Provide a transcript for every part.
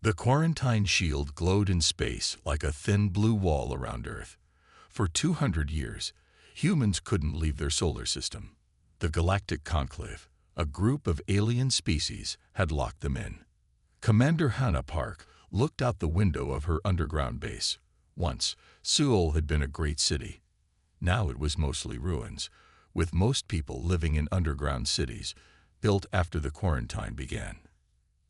The quarantine shield glowed in space like a thin blue wall around Earth. For 200 years, humans couldn't leave their solar system. The Galactic Conclave, a group of alien species, had locked them in. Commander Hannah Park looked out the window of her underground base. Once, Seoul had been a great city. Now it was mostly ruins, with most people living in underground cities, built after the quarantine began.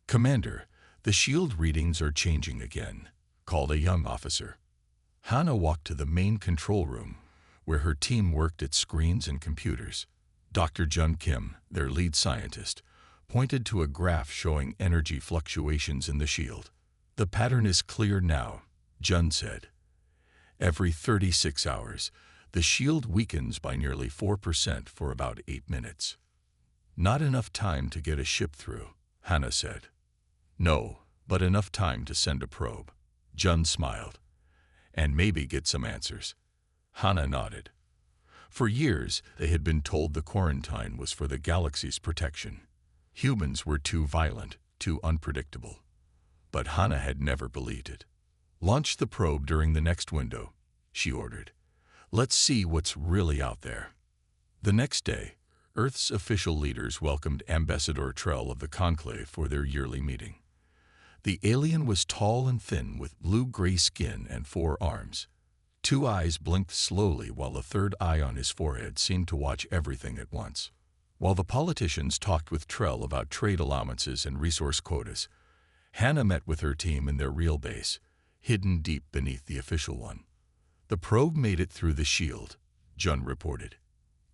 "Commander, the shield readings are changing again," called a young officer. Hannah walked to the main control room, where her team worked at screens and computers. Dr. Jun Kim, their lead scientist, pointed to a graph showing energy fluctuations in the shield. "The pattern is clear now," Jun said. "Every 36 hours, the shield weakens by nearly 4% for about 8 minutes. Not enough time to get a ship through," Hannah said. "No, but enough time to send a probe." Jun smiled. "And maybe get some answers." Hannah nodded. For years, they had been told the quarantine was for the galaxy's protection. Humans were too violent, too unpredictable. But Hannah had never believed it. "Launch the probe during the next window," she ordered. "Let's see what's really out there." The next day, Earth's official leaders welcomed Ambassador Trell of the Conclave for their yearly meeting. The alien was tall and thin with blue-gray skin and 4 arms. 2 eyes blinked slowly while a third eye on his forehead seemed to watch everything at once. While the politicians talked with Trell about trade allowances and resource quotas, Hannah met with her team in their real base, hidden deep beneath the official one. "The probe made it through the shield," Jun reported.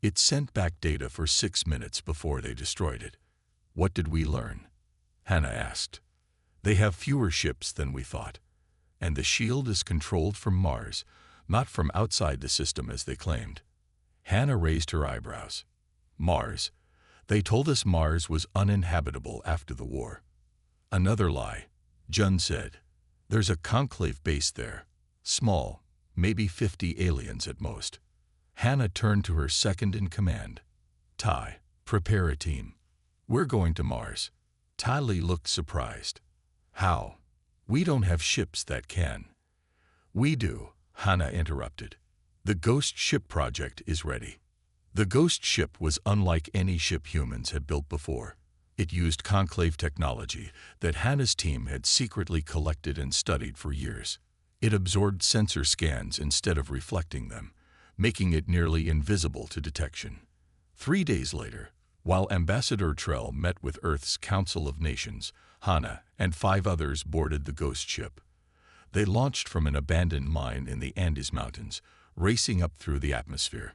"It sent back data for 6 minutes before they destroyed it." "What did we learn?" Hannah asked. "They have fewer ships than we thought, and the shield is controlled from Mars, not from outside the system as they claimed." Hannah raised her eyebrows. "Mars? They told us Mars was uninhabitable after the war." "Another lie," Jun said. "There's a conclave base there. Small, maybe 50 aliens at most." Hannah turned to her second-in-command. "Tai, prepare a team. We're going to Mars." Tai Li looked surprised. "How? We don't have ships that can." "We do," Hannah interrupted. "The Ghost Ship project is ready." The Ghost Ship was unlike any ship humans had built before. It used conclave technology that Hannah's team had secretly collected and studied for years. It absorbed sensor scans instead of reflecting them, making it nearly invisible to detection. 3 days later, while Ambassador Trell met with Earth's Council of Nations, Hannah and 5 others boarded the Ghost Ship. They launched from an abandoned mine in the Andes Mountains, racing up through the atmosphere.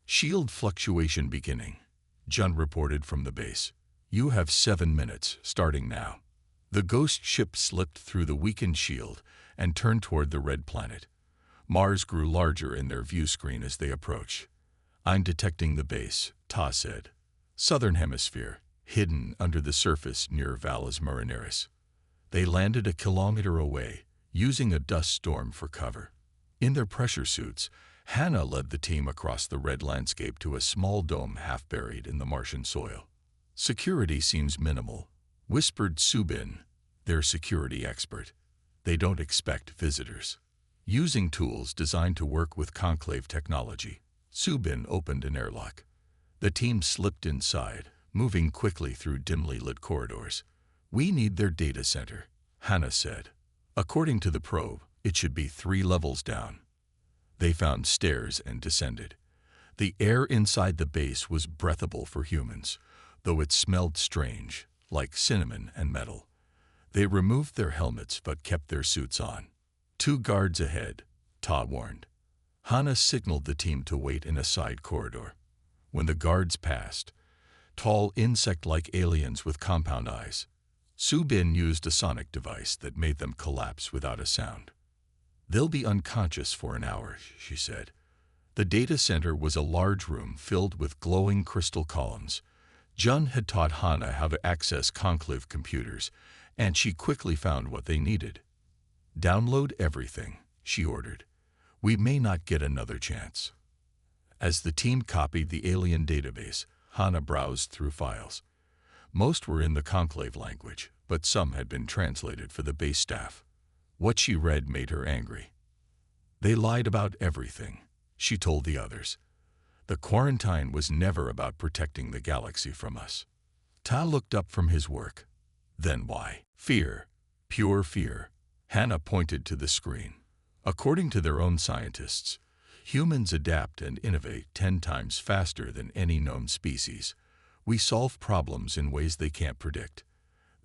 "Shield fluctuation beginning," Jun reported from the base. "You have 7 minutes, starting now." The Ghost Ship slipped through the weakened shield and turned toward the red planet. Mars grew larger in their view screen as they approached. "I'm detecting the base," Ta said. "Southern hemisphere, hidden under the surface near Valles Marineris." They landed a kilometer away, using a dust storm for cover. In their pressure suits, Hannah led the team across the red landscape to a small dome half buried in the Martian soil. "Security seems minimal," whispered Subin, their security expert. "They don't expect visitors." Using tools designed to work with conclave technology, Subin opened an airlock. The team slipped inside, moving quickly through dimly lit corridors. "We need their data center," Hannah said. "According to the probe, it should be 3 levels down." They found stairs and descended. The air inside the base was breathable for humans, though it smelled strange, like cinnamon and metal. They removed their helmets but kept their suits on. 2 guards ahead," Ta warned. Hannah signaled the team to wait in a side corridor. When the guards passed, tall insect-like aliens with compound eyes, Subin used a sonic device that made them collapse without a sound. "They'll be unconscious for an hour," she said. The data center was a large room filled with glowing crystal columns. Jun had taught Hannah how to access conclave computers, and she quickly found what they needed. "Download everything," she ordered. "We may not get another chance." As the team copied the alien database, Hannah browsed through files. Most were in the conclave language, but some had been translated for the base staff. What she read made her angry. They lied about everything, she told the others. The quarantine was never about protecting the galaxy from us. Ta looked up from his work. Then why? Fear. Pure fear. Hannah pointed to the screen. According to their own scientists, humans adapt and innovate 10 times faster than any known species. We solve problems in ways they can't predict.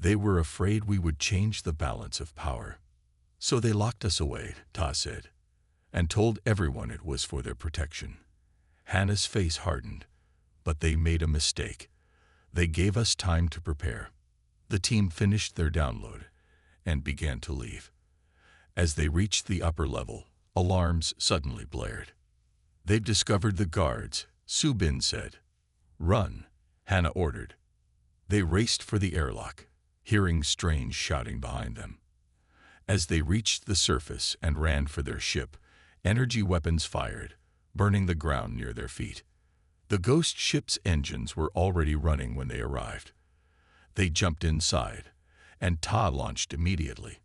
They were afraid we would change the balance of power. So they locked us away, Ta said, and told everyone it was for their protection. Hannah's face hardened, but they made a mistake. They gave us time to prepare. The team finished their download and began to leave. As they reached the upper level, alarms suddenly blared. "They've discovered the guards," Su Bin said. "Run," Hannah ordered. They raced for the airlock, hearing strange shouting behind them. As they reached the surface and ran for their ship, energy weapons fired, burning the ground near their feet. The ghost ship's engines were already running when they arrived. They jumped inside, and Ta launched immediately.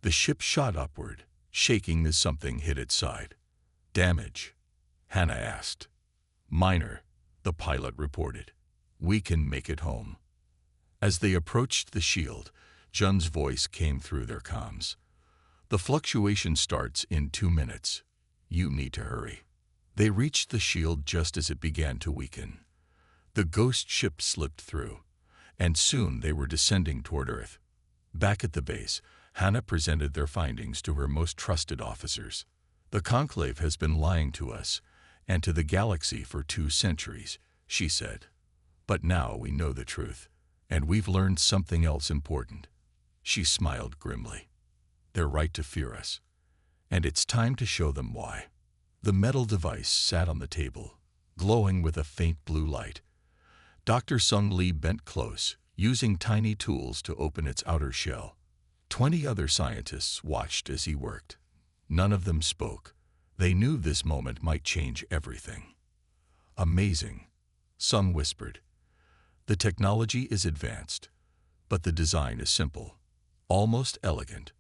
The ship shot upward, shaking as something hit its side. "Damage?" Hannah asked. "Minor," the pilot reported. "We can make it home." As they approached the shield, Jun's voice came through their comms. "The fluctuation starts in 2 minutes. You need to hurry." They reached the shield just as it began to weaken. The ghost ship slipped through, and soon they were descending toward Earth. Back at the base, Hannah presented their findings to her most trusted officers. "The Conclave has been lying to us and to the galaxy for 2 centuries, she said. "But now we know the truth, and we've learned something else important." She smiled grimly. "They're right to fear us, and it's time to show them why." The metal device sat on the table, glowing with a faint blue light. Dr. Sung Lee bent close, using tiny tools to open its outer shell. 20 other scientists watched as he worked. None of them spoke. They knew this moment might change everything. "Amazing," Sung whispered. "The technology is advanced, but the design is simple, almost elegant."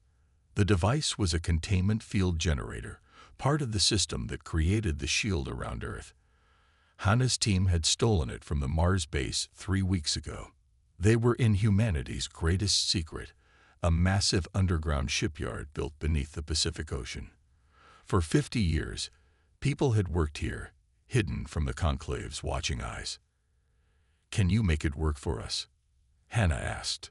The device was a containment field generator, part of the system that created the shield around Earth. Hannah's team had stolen it from the Mars base 3 weeks ago. They were in humanity's greatest secret, a massive underground shipyard built beneath the Pacific Ocean. For 50 years, people had worked here, hidden from the Conclave's watching eyes. "Can you make it work for us?" Hannah asked.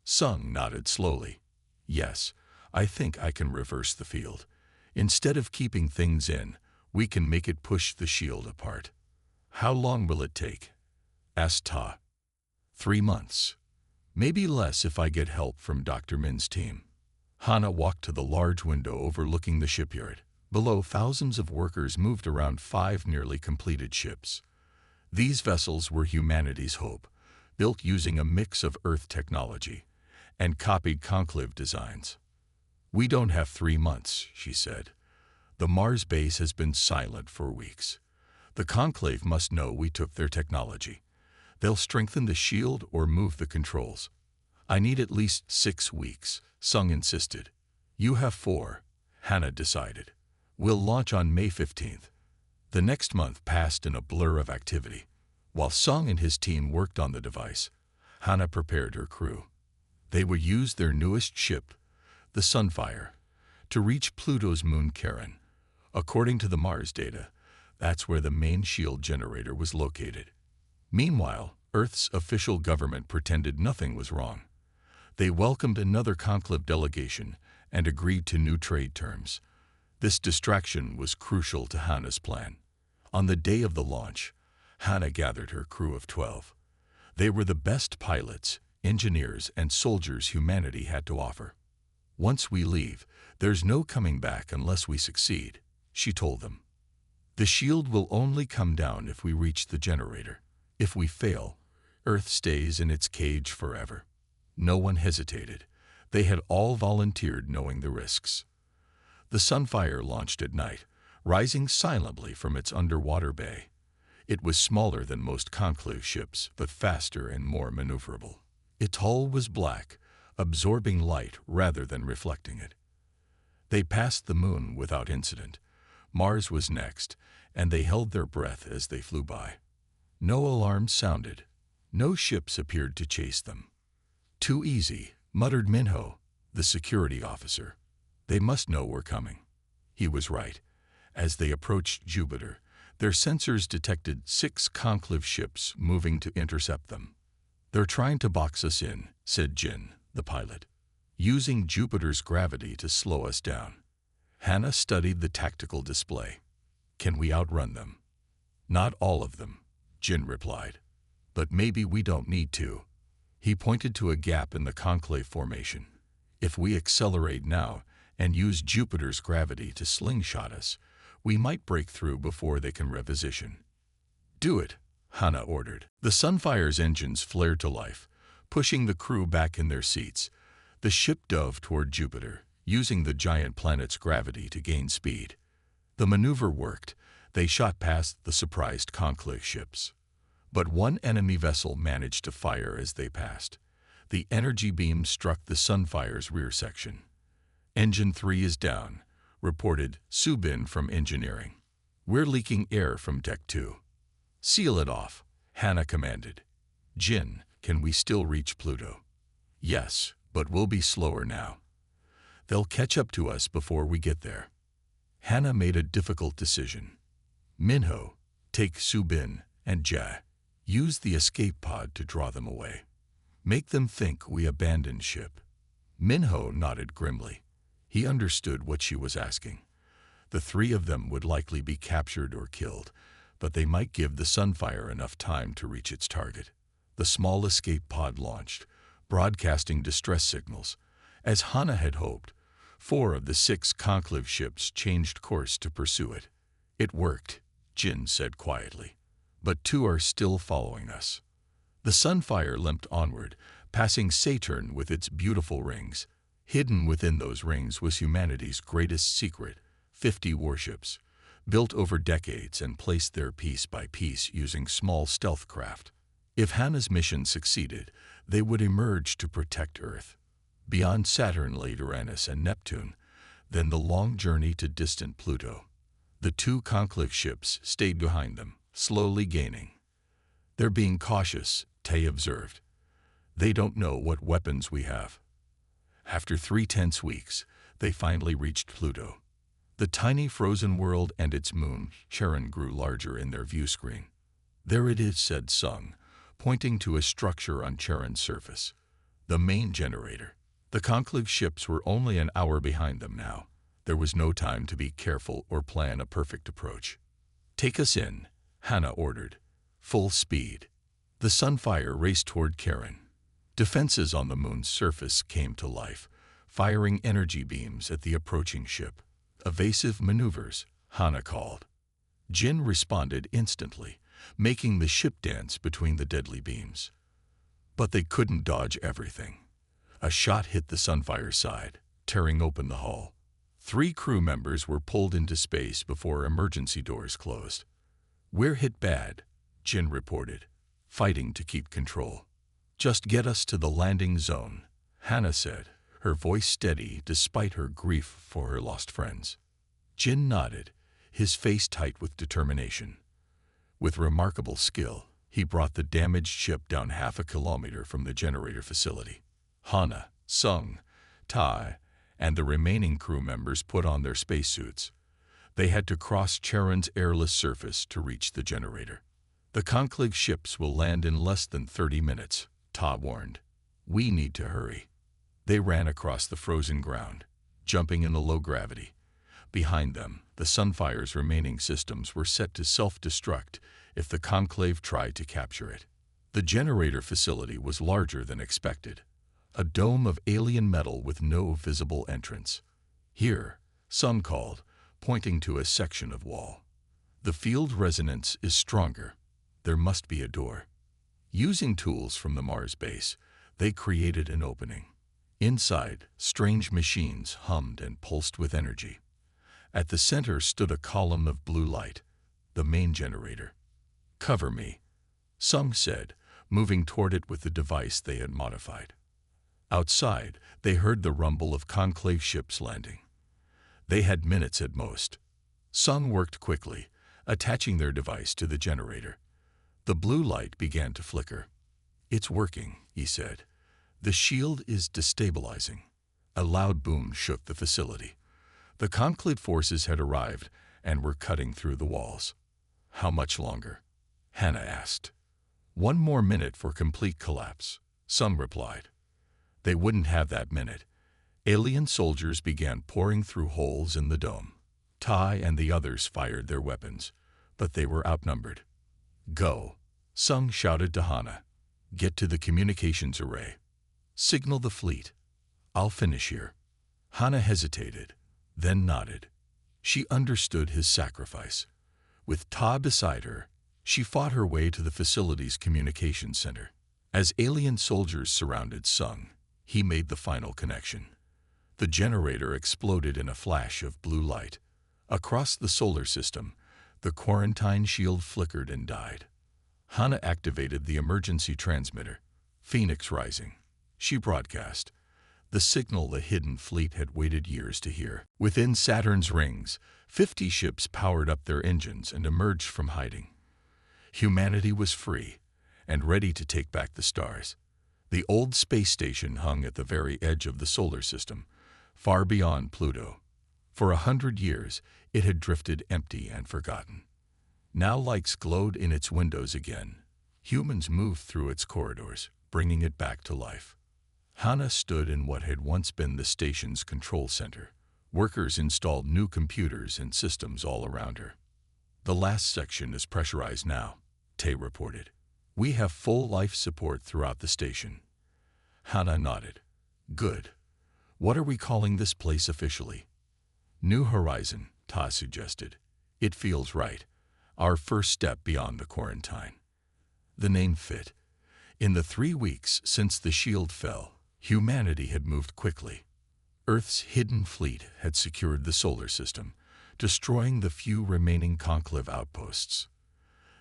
Sung nodded slowly. "Yes, I think I can reverse the field. Instead of keeping things in, we can make it push the shield apart." "How long will it take?" asked Ta. 3 months. Maybe less if I get help from Dr. Min's team. Hannah walked to the large window overlooking the shipyard. Below, thousands of workers moved around 5 nearly completed ships. These vessels were humanity's hope, built using a mix of Earth technology and copied Conclave designs. "We don't have 3 months," she said. "The Mars base has been silent for weeks. The Conclave must know we took their technology. They'll strengthen the shield or move the controls." "I need at least 6 weeks," Sung insisted. "You have 4, Hannah decided. "We'll launch on May 15th. The next month passed in a blur of activity. While Sung and his team worked on the device, Hannah prepared her crew. They would use their newest ship, the Sunfire, to reach Pluto's moon Charon. According to the Mars data, that's where the main shield generator was located. Meanwhile, Earth's official government pretended nothing was wrong. They welcomed another Conclave delegation and agreed to new trade terms. This distraction was crucial to Hannah's plan. On the day of the launch, Hannah gathered her crew of 12. They were the best pilots, engineers, and soldiers humanity had to offer. "Once we leave, there's no coming back unless we succeed," she told them. "The shield will only come down if we reach the generator. If we fail, Earth stays in its cage forever." No one hesitated. They had all volunteered, knowing the risks. The Sunfire launched at night, rising silently from its underwater bay. It was smaller than most Conclave ships, but faster and more maneuverable. Its hull was black, absorbing light rather than reflecting it. They passed the moon without incident. Mars was next, and they held their breath as they flew by. No alarms sounded. No ships appeared to chase them. "Too easy," muttered Minho, the security officer. "They must know we're coming." He was right. As they approached Jupiter, their sensors detected 6 conclave ships moving to intercept them. "They're trying to box us in," said Jin, the pilot, "using Jupiter's gravity to slow us down." Hannah studied the tactical display. "Can we outrun them?" "Not all of them," Jin replied. "But maybe we don't need to." He pointed to a gap in the conclave formation. "If we accelerate now and use Jupiter's gravity to slingshot us, we might break through before they can reposition." "Do it," Hannah ordered. The Sunfire's engines flared to life, pushing the crew back in their seats. The ship dove toward Jupiter, using the giant planet's gravity to gain speed. The maneuver worked. They shot past the surprised conclave ships. But one enemy vessel managed to fire as they passed. The energy beam struck the Sunfire's rear section. "Engine 3 is down," reported Subin from engineering. "We're leaking air from deck 2. "Seal it off," Hannah commanded. "Jin, can we still reach Pluto?" "Yes, but we'll be slower now. They'll catch up to us before we get there." Hannah made a difficult decision. "Minho, take Subin and Jia. Use the escape pod to draw them away. Make them think we abandoned ship." Minho nodded grimly. He understood what she was asking. The 3 of them would likely be captured or killed, but they might give the Sunfire enough time to reach its target. The small escape pod launched, broadcasting distress signals. As Hannah had hoped, 4 of the 6 conclave ships changed course to pursue it. "It worked," Jin said quietly, "but 2 are still following us." The Sunfire limped onward, passing Saturn with its beautiful rings. Hidden within those rings was humanity's greatest secret, 50 warships, built over decades and placed there piece by piece using small stealth craft. If Hannah's mission succeeded, they would emerge to protect Earth. Beyond Saturn lay Uranus and Neptune, then the long journey to distant Pluto. The 2 conclave ships stayed behind them, slowly gaining. "They're being cautious," Tay observed. "They don't know what weapons we have." After 3 tense weeks, they finally reached Pluto. The tiny frozen world and its moon, Charon, grew larger in their view screen. "There it is," said Sung, pointing to a structure on Charon's surface. "The main generator." The conclave ships were only an hour behind them now. There was no time to be careful or plan a perfect approach. "Take us in," Hannah ordered. "Full speed." The Sunfire raced toward Charon. Defenses on the moon's surface came to life, firing energy beams at the approaching ship. "Evasive maneuvers," Hannah called. Jin responded instantly, making the ship dance between the deadly beams. But they couldn't dodge everything. A shot hit the Sunfire's side, tearing open the hull. 3 crew members were pulled into space before emergency doors closed. "We're hit bad," Jin reported, fighting to keep control. "Just get us to the landing zone," Hannah said, her voice steady despite her grief for her lost friends. Jin nodded, his face tight with determination. With remarkable skill, he brought the damaged ship down half a kilometer from the generator facility. Hannah, Sung, Tai, and the remaining crew members put on their spacesuits. They had to cross Charon's airless surface to reach the generator. "The conclave ships will land in less than 30 minutes, Ta warned. "We need to hurry." They ran across the frozen ground, jumping in the low gravity. Behind them, the Sunfire's remaining systems were set to self-destruct if the conclave tried to capture it. The generator facility was larger than expected, a dome of alien metal with no visible entrance. "Here," Sung called, pointing to a section of wall. "The field resonance is stronger. There must be a door." Using tools from the Mars base, they created an opening. Inside, strange machines hummed and pulsed with energy. At the center stood a column of blue light, the main generator. "Cover me," Sung said, moving toward it with the device they had modified. Outside, they heard the rumble of conclave ships landing. They had minutes at most. Sung worked quickly, attaching their device to the generator. The blue light began to flicker. "It's working," he said. "The shield is destabilizing." A loud boom shook the facility. The conclave forces had arrived and were cutting through the walls. "How much longer?" Hannah asked. "One more minute for complete collapse," Sung replied. They wouldn't have that minute. Alien soldiers began pouring through holes in the dome. Tai and the others fired their weapons, but they were outnumbered. "Go," Sung shouted to Hannah. "Get to the communications array. Signal the fleet. I'll finish here." Hannah hesitated, then nodded. She understood his sacrifice. With Ta beside her, she fought her way to the facility's communications center. As alien soldiers surrounded Sung, he made the final connection. The generator exploded in a flash of blue light. Across the solar system, the quarantine shield flickered and died. Hannah activated the emergency transmitter, Phoenix Rising. She broadcast the signal the hidden fleet had waited years to hear. Within Saturn's rings, 50 ships powered up their engines and emerged from hiding. Humanity was free and ready to take back the stars. The old space station hung at the very edge of the solar system, far beyond Pluto. For 100 years, it had drifted empty and forgotten. Now lights glowed in its windows again. Humans moved through its corridors, bringing it back to life. Hannah stood in what had once been the station's control center. Workers installed new computers and systems all around her. "The last section is pressurized now," Tay reported. "We have full life support throughout the station." Hannah nodded. "Good. What are we calling this place officially?" "New Horizon," Ta suggested. "It feels right. Our first step beyond the quarantine." The name fit. In the 3 weeks since the shield fell, humanity had moved quickly. Earth's hidden fleet had secured the solar system, destroying the few remaining conclave outposts.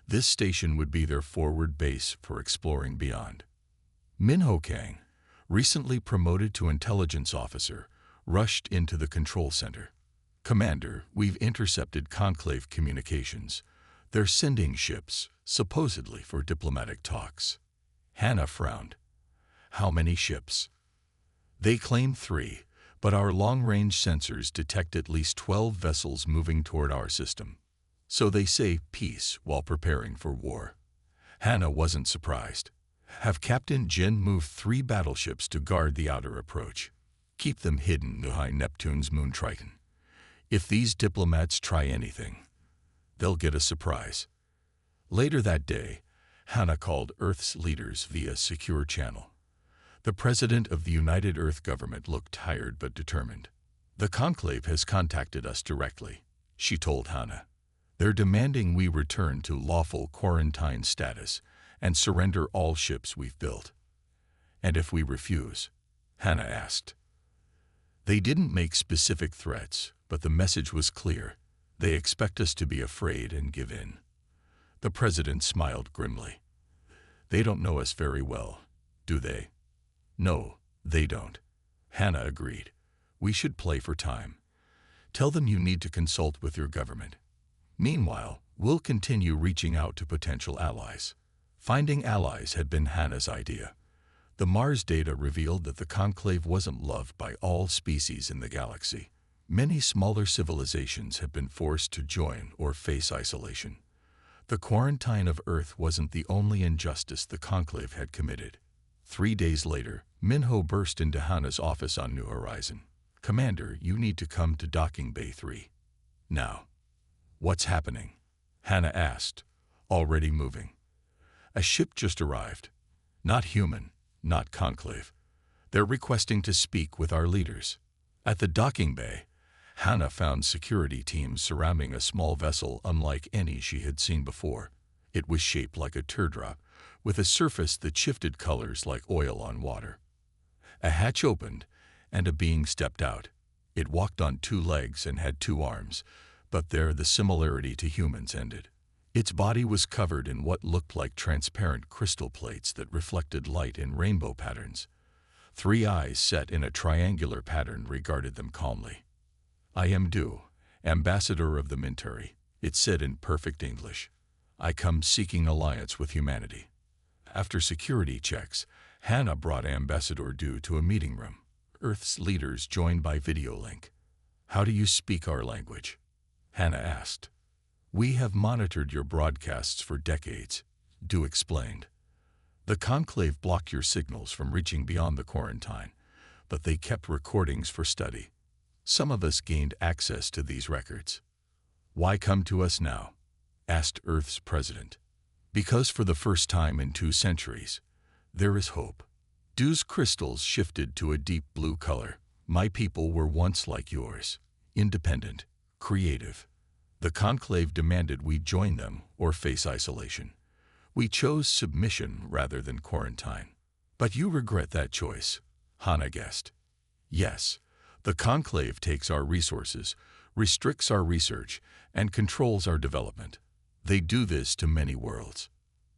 This station would be their forward base for exploring beyond. Minho Kang, recently promoted to intelligence officer, rushed into the control center. "Commander, we've intercepted conclave communications. They're sending ships, supposedly for diplomatic talks." Hannah frowned. "How many ships?" "They claim 3, but our long-range sensors detect at least 12 vessels moving toward our system. So they say peace while preparing for war." Hannah wasn't surprised. "Have Captain Jin moved 3 battleships to guard the outer approach. Keep them hidden behind Neptune's moon Triton. If these diplomats try anything, they'll get a surprise." Later that day, Hannah called Earth's leaders via secure channel. The president of the United Earth government looked tired but determined. "The conclave has contacted us directly," she told Hannah. "They're demanding we return to lawful quarantine status and surrender all ships we've built." "And if we refuse?" Hannah asked. They didn't make specific threats, but the message was clear. They expect us to be afraid and give in. The president smiled grimly. "They don't know us very well, do they?" "No, they don't." Hannah agreed. "We should play for time. Tell them you need to consult with your government. Meanwhile, we'll continue reaching out to potential allies." Finding allies had been Hannah's idea. The Mars data revealed that the conclave wasn't loved by all species in the galaxy. Many smaller civilizations have been forced to join or face isolation. The quarantine of Earth wasn't the only injustice the conclave had committed. 3 days later, Minho burst into Hannah's office on New Horizon. "Commander, you need to come to Docking Bay 3. Now." "What's happening?" Hannah asked, already moving. "A ship just arrived. Not human, not conclave. They're requesting to speak with our leaders." At the docking bay, Hannah found security teams surrounding a small vessel unlike any she had seen before. It was shaped like a teardrop, with a surface that shifted colors like oil on water. A hatch opened, and a being stepped out. It walked on 2 legs and had 2 arms, but there the similarity to humans ended. Its body was covered in what looked like transparent crystal plates that reflected light in rainbow patterns. Three eyes set in a triangular pattern regarded them calmly. "I am Du, ambassador of the Minturi," it said in perfect English. "I come seeking alliance with humanity." After security checks, Hannah brought Ambassador Du to a meeting room. Earth's leaders joined by video link. "How do you speak our language?" Hannah asked. "We have monitored your broadcasts for decades," Du explained. "The Conclave blocked your signals from reaching beyond the quarantine, but they kept recordings for study. Some of us gained access to these records." "Why come to us now?" asked Earth's president. "Because for the first time in 2 centuries, there is hope." Du's crystals shifted to a deep blue color. "My people were once like yours, independent, creative. The Conclave demanded we join them or face isolation. We chose submission rather than quarantine." "But you regret that choice," Hannah guessed. "Yes, the Conclave takes our resources, restricts our research, and controls our development. They do this to many worlds."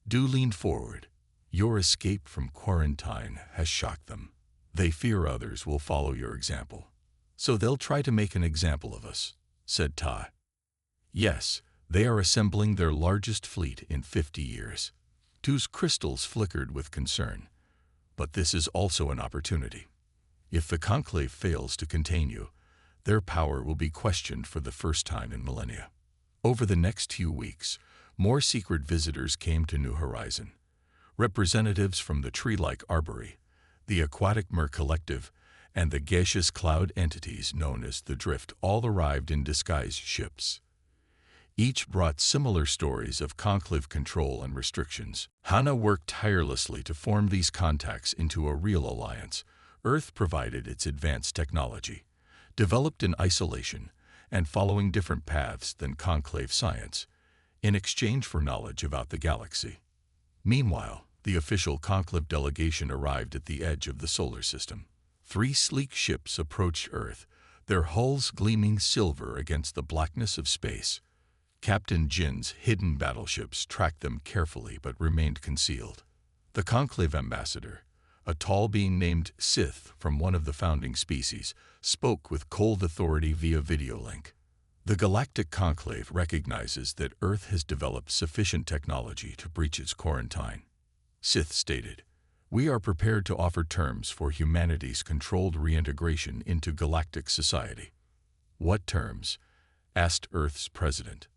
Du leaned forward. "Your escape from quarantine has shocked them. They fear others will follow your example. So they'll try to make an example of us," said Ta. "Yes, they are assembling their largest fleet in 50 years. Du's crystals flickered with concern. "But this is also an opportunity. If the Conclave fails to contain you, their power will be questioned for the first time in millennia." Over the next few weeks, more secret visitors came to New Horizon. Representatives from the tree-like arbory, the aquatic mer collective, and the gaseous cloud entities known as the Drift all arrived in disguised ships. Each brought similar stories of conclave control and restrictions. Hannah worked tirelessly to form these contacts into a real alliance. Earth provided its advanced technology, developed in isolation and following different paths than conclave science, in exchange for knowledge about the galaxy. Meanwhile, the official conclave delegation arrived at the edge of the solar system. 3 sleek ships approached Earth, their hulls gleaming silver against the blackness of space. Captain Jin's hidden battleships tracked them carefully but remained concealed. The Conclave ambassador, a tall being named Sith from one of the founding species, spoke with cold authority via video link. "The Galactic Conclave recognizes that Earth has developed sufficient technology to breach its quarantine," Sith stated. "We are prepared to offer terms for humanity's controlled reintegration into galactic society." "What terms?" asked Earth's president.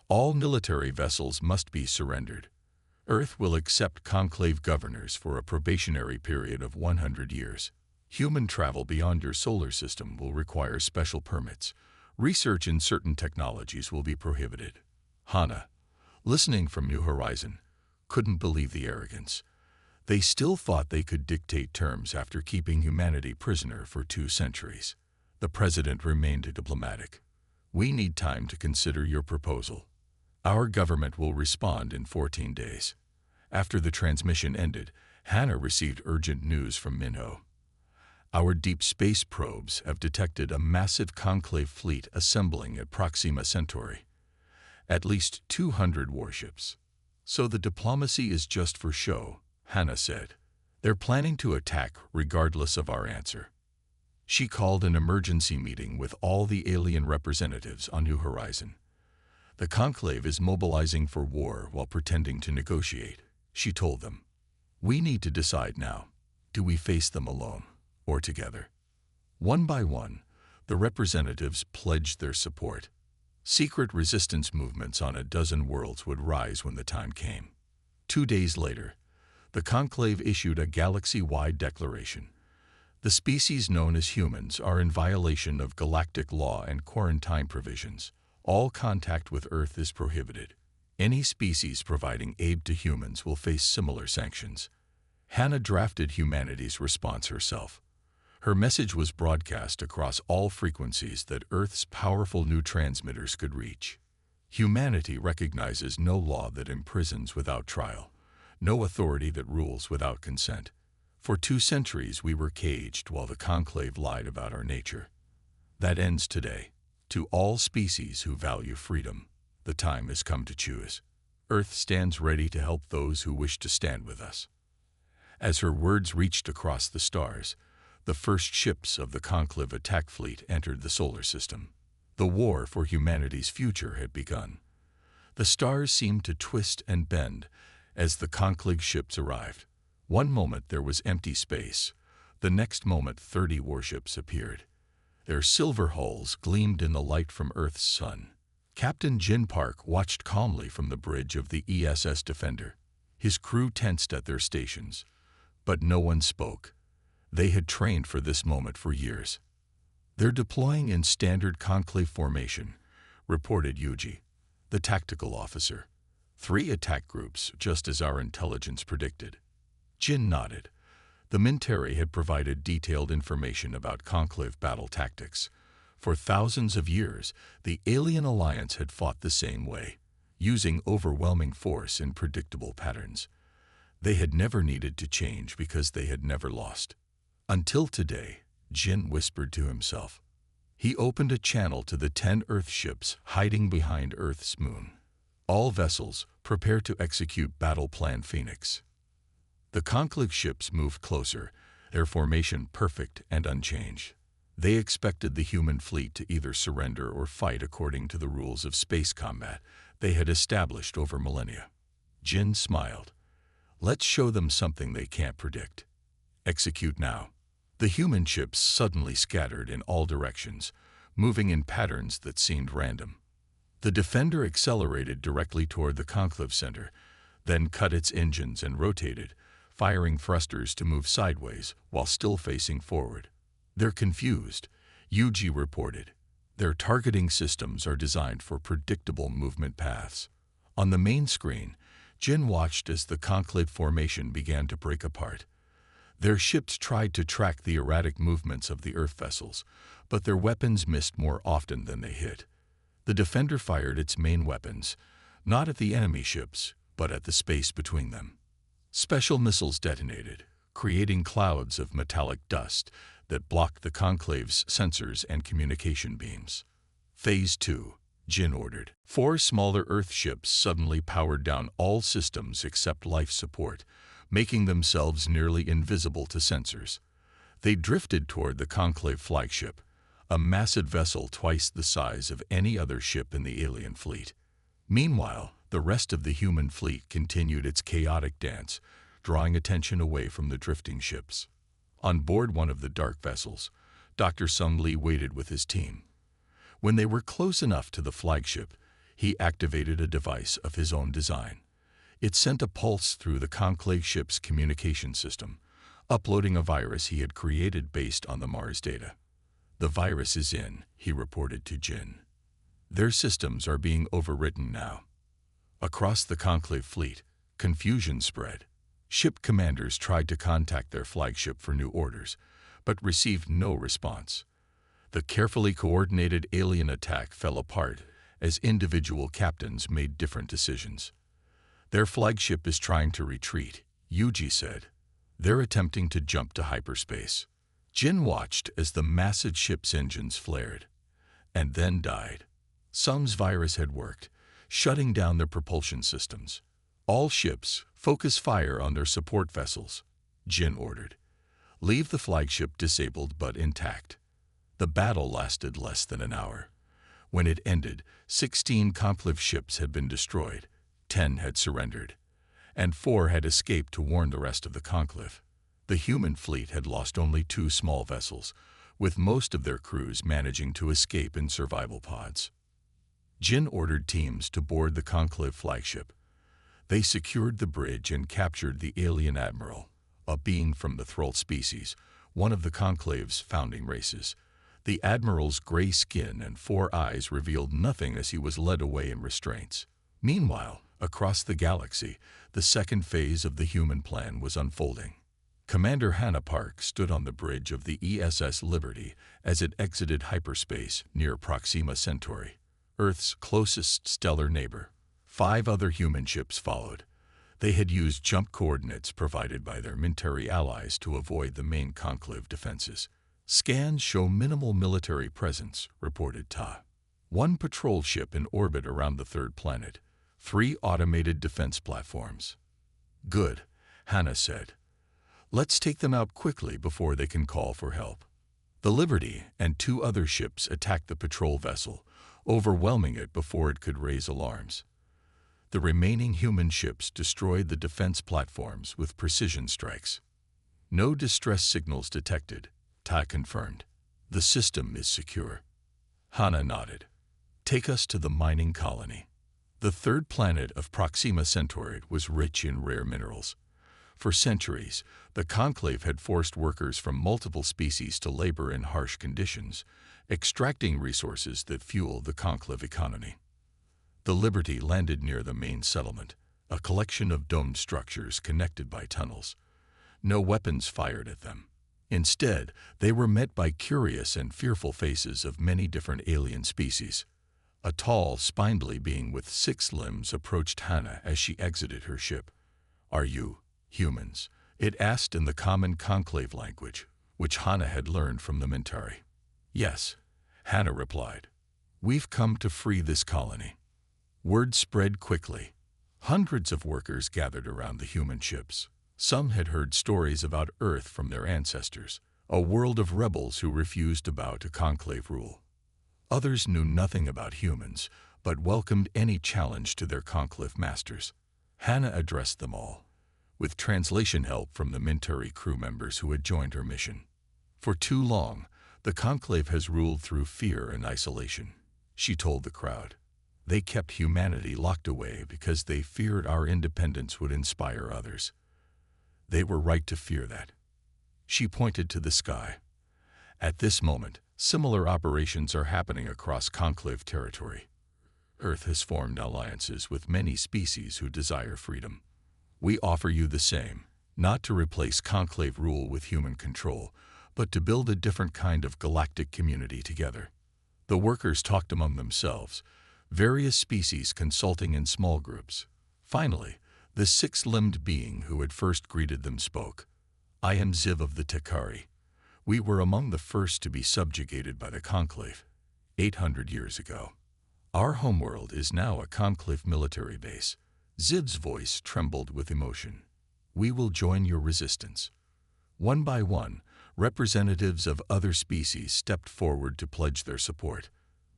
"All military vessels must be surrendered. Earth will accept conclave governors for a probationary period of 100 years. Human travel beyond your solar system will require special permits. Research in certain technologies will be prohibited." Hannah, listening from New Horizon, couldn't believe the arrogance. They still thought they could dictate terms after keeping humanity prisoner for 2 centuries. The president remained diplomatic. "We need time to consider your proposal. Our government will respond in 14 days. After the transmission ended, Hannah received urgent news from Minho. "Our deep space probes have detected a massive conclave fleet assembling at Proxima Centauri. At least 200 warships. So the diplomacy is just for show," Hannah said. "They're planning to attack regardless of our answer." She called an emergency meeting with all the alien representatives on New Horizon. "The Conclave is mobilizing for war while pretending to negotiate," she told them. "We need to decide now. Do we face them alone or together?" One by one, the representatives pledged their support. Secret resistance movements on a dozen worlds would rise when the time came. 2 days later, the Conclave issued a galaxy-wide declaration. The species known as humans are in violation of galactic law and quarantine provisions. All contact with Earth is prohibited. Any species providing aid to humans will face similar sanctions. Hannah drafted humanity's response herself. Her message was broadcast across all frequencies that Earth's powerful new transmitters could reach. Humanity recognizes no law that imprisons without trial, no authority that rules without consent. For 2 centuries we were caged while the Conclave lied about our nature. That ends today. To all species who value freedom, the time has come to choose. Earth stands ready to help those who wish to stand with us. As her words reached across the stars, The first ships of the Conclave attack fleet entered the solar system. The war for humanity's future had begun. The stars seemed to twist and bend as the Conclave ships arrived. One moment there was empty space. The next moment 30 warships appeared. Their silver hulls gleamed in the light from Earth's sun. Captain Jin Park watched calmly from the bridge of the ESS Defender. His crew tensed at their stations, but no one spoke. They had trained for this moment for years. "They're deploying in standard conclave formation," reported Yuji, the tactical officer. 3 attack groups, just as our intelligence predicted. Jin nodded. The Minteri had provided detailed information about conclave battle tactics. For thousands of years, the alien alliance had fought the same way, using overwhelming force in predictable patterns. They had never needed to change because they had never lost. Until today, Jin whispered to himself. He opened a channel to the 10 Earth ships hiding behind Earth's moon. All vessels, prepare to execute Battle Plan Phoenix. The conclave ships moved closer, their formation perfect and unchanged. They expected the human fleet to either surrender or fight according to the rules of space combat they had established over millennia. Jin smiled. Let's show them something they can't predict. Execute now. The human ships suddenly scattered in all directions, moving in patterns that seemed random. The Defender accelerated directly toward the conclave center, then cut its engines and rotated, firing thrusters to move sideways while still facing forward. They're confused, Yuji reported. Their targeting systems are designed for predictable movement paths. On the main screen, Jin watched as the conclave formation began to break apart. Their ships tried to track the erratic movements of the Earth vessels, but their weapons missed more often than they hit. The Defender fired its main weapons, not at the enemy ships, but at the space between them. Special missiles detonated, creating clouds of metallic dust that blocked the conclave's sensors and communication beams. Phase 2, Jin ordered. 4 smaller Earth ships suddenly powered down all systems except life support, making themselves nearly invisible to sensors. They drifted toward the conclave flagship, a massive vessel twice the size of any other ship in the alien fleet. Meanwhile, the rest of the human fleet continued its chaotic dance, drawing attention away from the drifting ships. On board one of the dark vessels, Dr. Sung Lee waited with his team. When they were close enough to the flagship, he activated a device of his own design. It sent a pulse through the conclave ship's communication system, uploading a virus he had created based on the Mars data. The virus is in, he reported to Jin. Their systems are being overwritten now. Across the conclave fleet, confusion spread. Ship commanders tried to contact their flagship for new orders, but received no response. The carefully coordinated alien attack fell apart as individual captains made different decisions. Their flagship is trying to retreat, Yuji said. They're attempting to jump to hyperspace. Jin watched as the massive ship's engines flared, and then died. Sung's virus had worked, shutting down their propulsion systems. All ships, focus fire on their support vessels, Jin ordered. Leave the flagship disabled but intact. The battle lasted less than an hour. When it ended, 16 conclave ships had been destroyed, 10 had surrendered, and 4 had escaped to warn the rest of the conclave. The human fleet had lost only 2 small vessels, with most of their crews managing to escape in survival pods. Jin ordered teams to board the conclave flagship. They secured the bridge and captured the alien admiral, a being from the Thrall species, one of the conclave's founding races. The admiral's gray skin and 4 eyes revealed nothing as he was led away in restraints. Meanwhile, across the galaxy, the second phase of the human plan was unfolding. Commander Hannah Park stood on the bridge of the ESS Liberty as it exited hyperspace near Proxima Centauri, Earth's closest stellar neighbor. 5 other human ships followed. They had used jump coordinates provided by their Minteri allies to avoid the main conclave defenses. Scans show minimal military presence, reported Ta. 1 patrol ship in orbit around the 3rd planet. 3 automated defense platforms. Good, Hannah said. Let's take them out quickly before they can call for help. The Liberty and 2 other ships attacked the patrol vessel, overwhelming it before it could raise alarms. The remaining human ships destroyed the defense platforms with precision strikes. No distress signals detected, Tai confirmed. The system is secure. Hana nodded. Take us to the mining colony. The 3rd planet of Proxima Centauri was rich in rare minerals. For centuries, the Conclave had forced workers from multiple species to labor in harsh conditions, extracting resources that fuel the Conclave economy. The Liberty landed near the main settlement, a collection of domed structures connected by tunnels. No weapons fired at them. Instead, they were met by curious and fearful faces of many different alien species. A tall, spindly being with 6 limbs approached Hana as she exited her ship. Are you humans? It asked in the common Conclave language, which Hana had learned from the Mentari. Yes, Hana replied. We've come to free this colony. Word spread quickly. Hundreds of workers gathered around the human ships. Some had heard stories about Earth from their ancestors, a world of rebels who refused to bow to Conclave rule. Others knew nothing about humans, but welcomed any challenge to their Conclave masters. Hana addressed them all, with translation help from the Mentari crew members who had joined her mission. For too long, the Conclave has ruled through fear and isolation, she told the crowd. They kept humanity locked away because they feared our independence would inspire others. They were right to fear that. She pointed to the sky. At this moment, similar operations are happening across Conclave territory. Earth has formed alliances with many species who desire freedom. We offer you the same, not to replace Conclave rule with human control, but to build a different kind of galactic community together. The workers talked among themselves, various species consulting in small groups. Finally, the 6-limbed being who had first greeted them spoke. I am Ziv of the Tekari. We were among the first to be subjugated by the Conclave, 800 years ago. Our homeworld is now a Conclave military base. Ziv's voice trembled with emotion. We will join your resistance. One by one, representatives of other species stepped forward to pledge their support.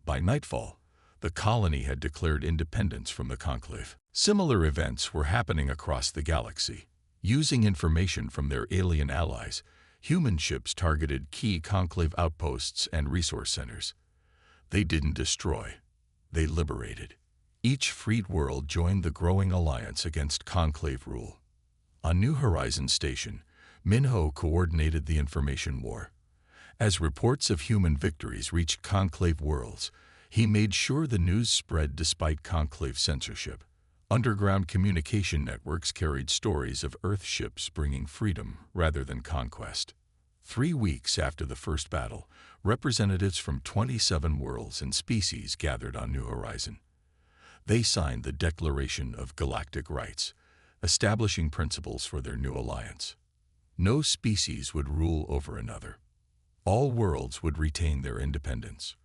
By nightfall, the colony had declared independence from the Conclave. Similar events were happening across the galaxy. Using information from their alien allies, human ships targeted key Conclave outposts and resource centers. They didn't destroy, they liberated. Each freed world joined the growing alliance against Conclave rule. On New Horizons Station, Minho coordinated the information war. As reports of human victories reached Conclave worlds, he made sure the news spread despite Conclave censorship. Underground communication networks carried stories of Earth ships bringing freedom rather than conquest. 3 weeks after the first battle, representatives from 27 worlds and species gathered on New Horizon. They signed the Declaration of Galactic Rights, establishing principles for their new alliance. No species would rule over another. All worlds would retain their independence.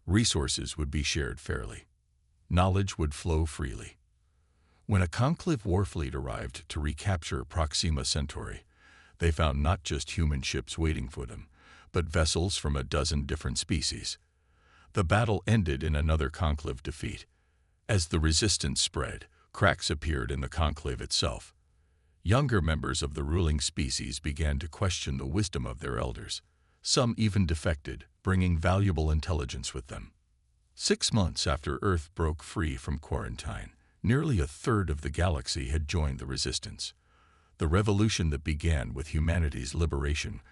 Resources would be shared fairly. Knowledge would flow freely. When a Conclave warfleet arrived to recapture Proxima Centauri, they found not just human ships waiting for them, but vessels from a dozen different species. The battle ended in another Conclave defeat. As the resistance spread, cracks appeared in the Conclave itself. Younger members of the ruling species began to question the wisdom of their elders. Some even defected, bringing valuable intelligence with them. 6 months after Earth broke free from quarantine, nearly a third of the galaxy had joined the resistance. The revolution that began with humanity's liberation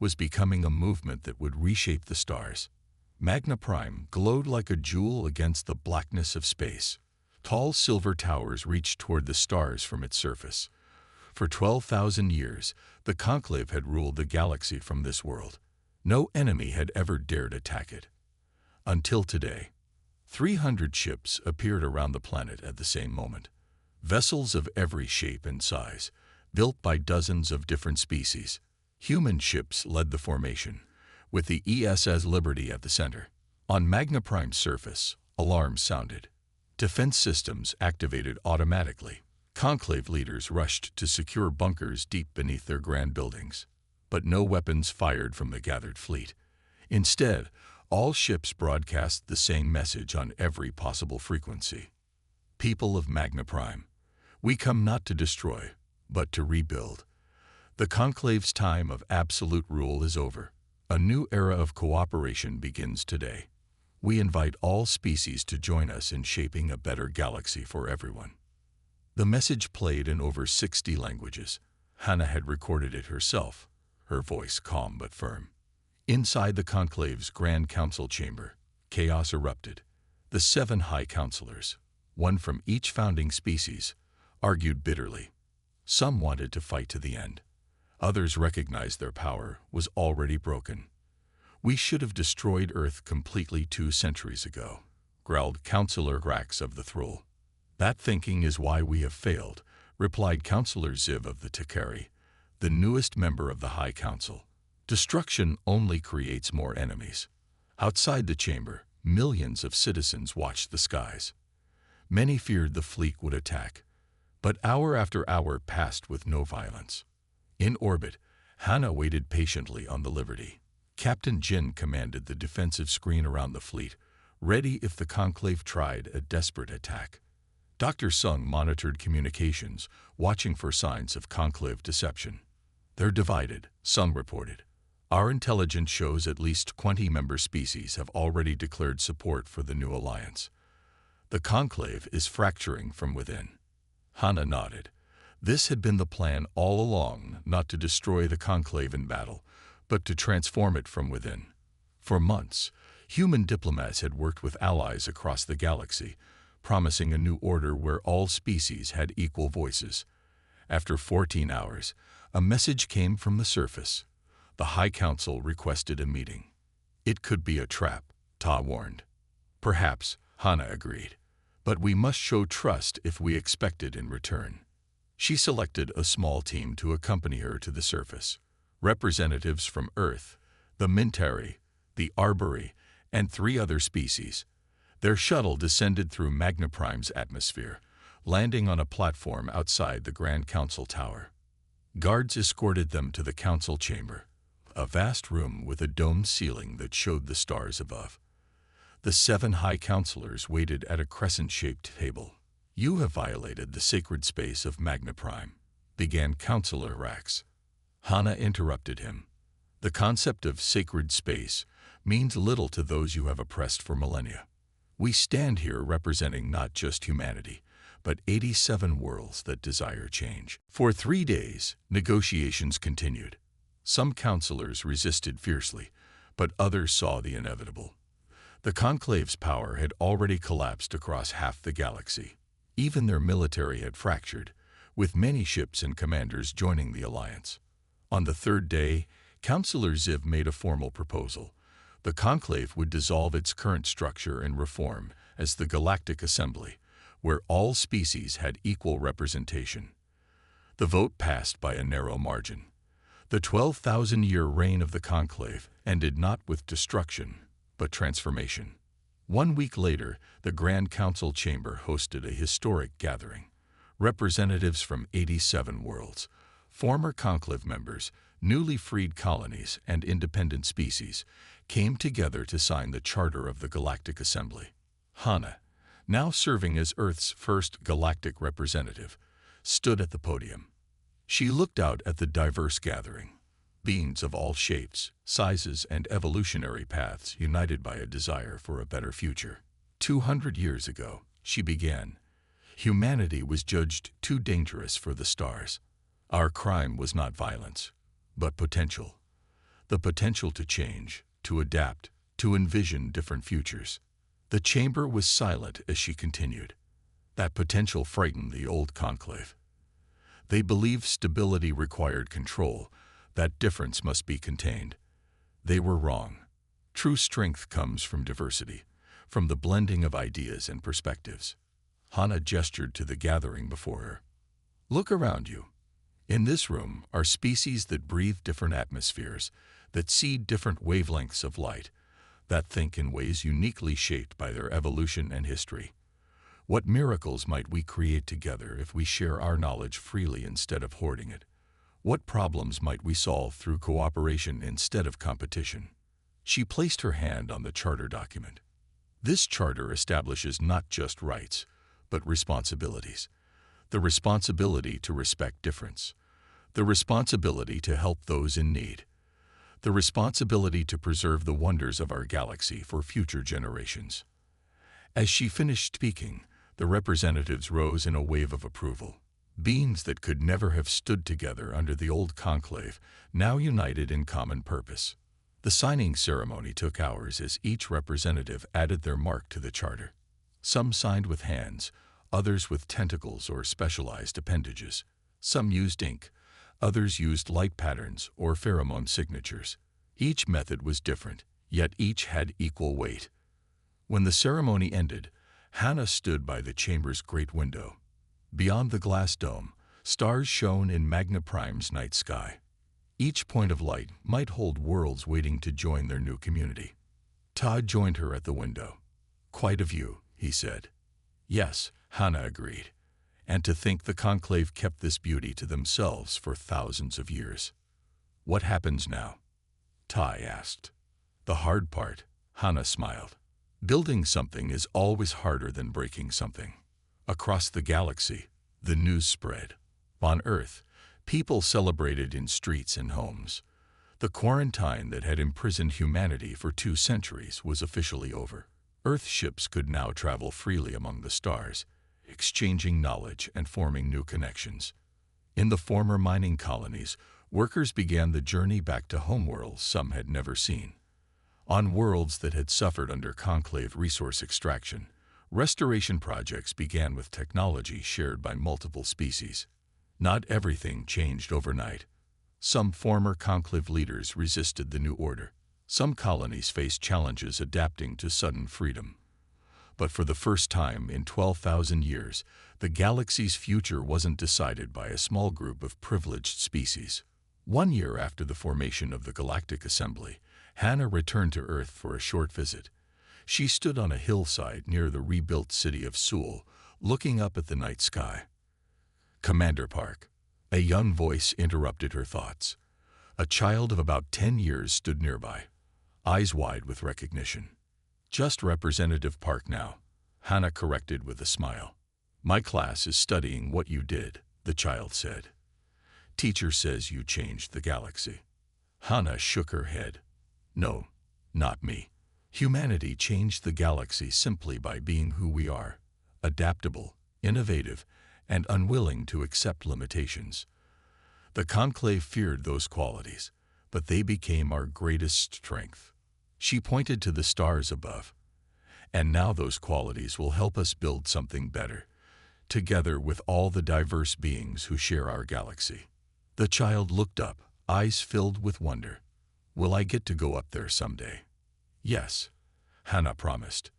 was becoming a movement that would reshape the stars. Magna Prime glowed like a jewel against the blackness of space. Tall silver towers reached toward the stars from its surface. For 12,000 years, the Conclave had ruled the galaxy from this world. No enemy had ever dared attack it. Until today, 300 ships appeared around the planet at the same moment. Vessels of every shape and size, built by dozens of different species. Human ships led the formation, with the ESS Liberty at the center. On Magna Prime's surface, alarms sounded. Defense systems activated automatically. Conclave leaders rushed to secure bunkers deep beneath their grand buildings, but no weapons fired from the gathered fleet. Instead, all ships broadcast the same message on every possible frequency. People of Magna Prime, we come not to destroy, but to rebuild. The Conclave's time of absolute rule is over. A new era of cooperation begins today. We invite all species to join us in shaping a better galaxy for everyone. The message played in over 60 languages. Hannah had recorded it herself, her voice calm but firm. Inside the Conclave's Grand Council chamber, chaos erupted. The 7 High Counselors, one from each founding species, argued bitterly. Some wanted to fight to the end. Others recognized their power was already broken. We should have destroyed Earth completely 2 centuries ago, growled Counselor Grax of the Thrall. That thinking is why we have failed, replied Counselor Ziv of the Takari, the newest member of the High Council. Destruction only creates more enemies. Outside the chamber, millions of citizens watched the skies. Many feared the fleet would attack, but hour after hour passed with no violence. In orbit, Hannah waited patiently on the Liberty. Captain Jin commanded the defensive screen around the fleet, ready if the Conclave tried a desperate attack. Dr. Sung monitored communications, watching for signs of Conclave deception. They're divided, Sung reported. Our intelligence shows at least 20 member species have already declared support for the new alliance. The Conclave is fracturing from within. Hannah nodded. This had been the plan all along, not to destroy the Conclave in battle, but to transform it from within. For months, human diplomats had worked with allies across the galaxy, promising a new order where all species had equal voices. After 14 hours, a message came from the surface. The High Council requested a meeting. It could be a trap, Ta warned. Perhaps, Hannah agreed. But we must show trust if we expect it in return. She selected a small team to accompany her to the surface. Representatives from Earth, the Mintari, the Arbori, and 3 other species. Their shuttle descended through Magna Prime's atmosphere, landing on a platform outside the Grand Council Tower. Guards escorted them to the council chamber, a vast room with a domed ceiling that showed the stars above. The 7 High Counselors waited at a crescent-shaped table. You have violated the sacred space of Magna Prime, began Counselor Rax. Hannah interrupted him. The concept of sacred space means little to those you have oppressed for millennia. We stand here representing not just humanity, but 87 worlds that desire change. For 3 days, negotiations continued. Some counselors resisted fiercely, but others saw the inevitable. The Conclave's power had already collapsed across half the galaxy. Even their military had fractured, with many ships and commanders joining the alliance. On the 3rd day, Counselor Ziv made a formal proposal. The Conclave would dissolve its current structure and reform as the Galactic Assembly, where all species had equal representation. The vote passed by a narrow margin. The 12,000-year reign of the Conclave ended not with destruction, but transformation. 1 week later, the Grand Council chamber hosted a historic gathering. Representatives from 87 worlds, former Conclave members, newly freed colonies, and independent species came together to sign the Charter of the Galactic Assembly. Hannah, now serving as Earth's first galactic representative, stood at the podium. She looked out at the diverse gathering, beings of all shapes, sizes, and evolutionary paths united by a desire for a better future. 200 years ago, she began, humanity was judged too dangerous for the stars. Our crime was not violence, but potential. The potential to change, to adapt, to envision different futures. The chamber was silent as she continued. That potential frightened the old Conclave. They believed stability required control, that difference must be contained. They were wrong. True strength comes from diversity, from the blending of ideas and perspectives. Hannah gestured to the gathering before her. Look around you. In this room are species that breathe different atmospheres, that see different wavelengths of light, that think in ways uniquely shaped by their evolution and history. What miracles might we create together if we share our knowledge freely instead of hoarding it? What problems might we solve through cooperation instead of competition? She placed her hand on the charter document. This charter establishes not just rights, but responsibilities. The responsibility to respect difference. The responsibility to help those in need. The responsibility to preserve the wonders of our galaxy for future generations. As she finished speaking, the representatives rose in a wave of approval. Beings that could never have stood together under the old conclave, now united in common purpose. The signing ceremony took hours as each representative added their mark to the charter. Some signed with hands, others with tentacles or specialized appendages. Some used ink, others used light patterns or pheromone signatures. Each method was different, yet each had equal weight. When the ceremony ended, Hannah stood by the chamber's great window. Beyond the glass dome, stars shone in Magna Prime's night sky. Each point of light might hold worlds waiting to join their new community. Todd joined her at the window. "Quite a view," he said. "Yes," Hannah agreed. "And to think the conclave kept this beauty to themselves for thousands of years." "What happens now?" Ty asked. "The hard part," Hannah smiled. "Building something is always harder than breaking something." Across the galaxy, the news spread. On Earth, people celebrated in streets and homes. The quarantine that had imprisoned humanity for 2 centuries was officially over. Earth ships could now travel freely among the stars, exchanging knowledge and forming new connections. In the former mining colonies, workers began the journey back to homeworlds some had never seen. On worlds that had suffered under conclave resource extraction, restoration projects began with technology shared by multiple species. Not everything changed overnight. Some former conclave leaders resisted the new order. Some colonies faced challenges adapting to sudden freedom. But for the first time in 12,000 years, the galaxy's future wasn't decided by a small group of privileged species. 1 year after the formation of the Galactic Assembly, Hannah returned to Earth for a short visit. She stood on a hillside near the rebuilt city of Sewell, looking up at the night sky. "Commander Park," a young voice interrupted her thoughts. A child of about 10 years stood nearby, eyes wide with recognition. "Just Representative Park now," Hannah corrected with a smile. "My class is studying what you did," the child said. "Teacher says you changed the galaxy." Hannah shook her head. "No, not me. Humanity changed the galaxy simply by being who we are, adaptable, innovative, and unwilling to accept limitations. The conclave feared those qualities, but they became our greatest strength." She pointed to the stars above. "And now those qualities will help us build something better, together with all the diverse beings who share our galaxy." The child looked up, eyes filled with wonder. "Will I get to go up there someday?" "Yes," Hannah promised.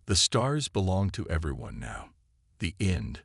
"The stars belong to everyone now." The end.